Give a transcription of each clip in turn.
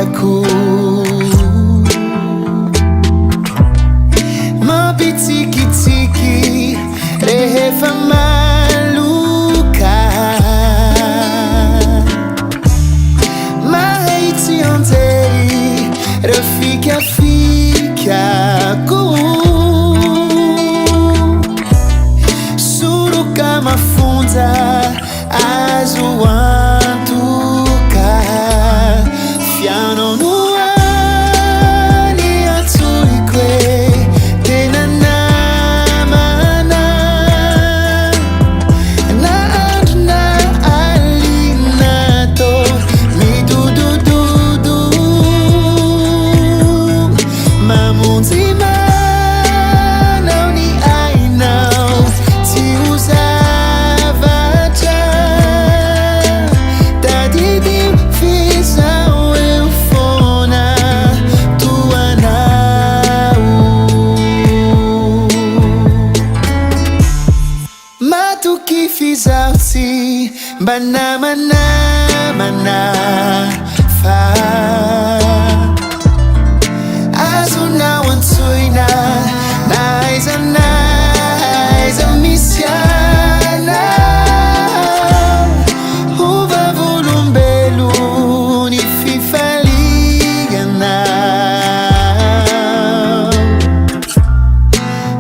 coup. Mon petit kitiki, les femmes maluca. Ma Haiti anteri, Rafika fika cool. Suruka mafunda, azuantuka. Fiano nuani atuikwe, tenanamana. Na aduna alinato, mi du. Mamunzima, now ni I know. Ti usava já. Daddy dim fisa eu fona tua nau. Matu que fiz alti, banamana mana fa. Azuna wantuina, nice misiana. Uva volumbelu, ni fifaligana.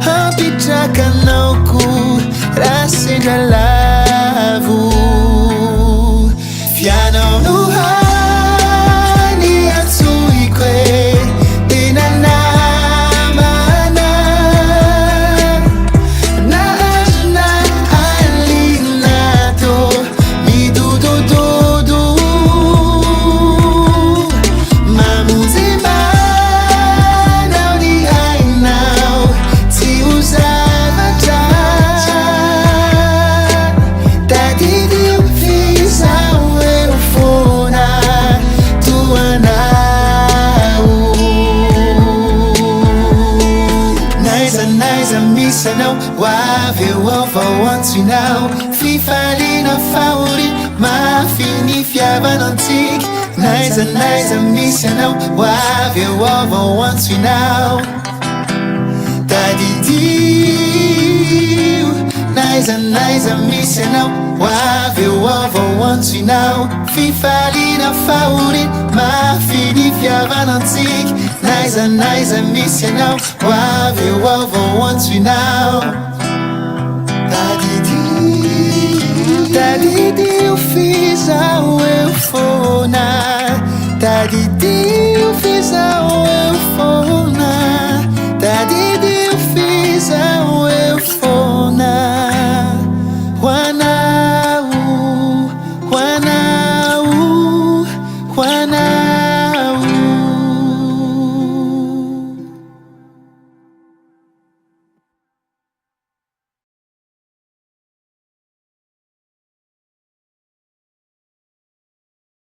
Hampitaka nauku, rasenja lavu. Fiano nuhani atuikwe. Missa não, wave over once we now. Fifalina fauri, ma fini fiava antique. Nice missa não, wave over once we now. Daddy dio, nice missa não, wave over once we now. Fifalina fauri, ma fini fiava antique. Nice missa não, wave over once we now. Daddy dio fiz a eu fona. Daddy dio fiz a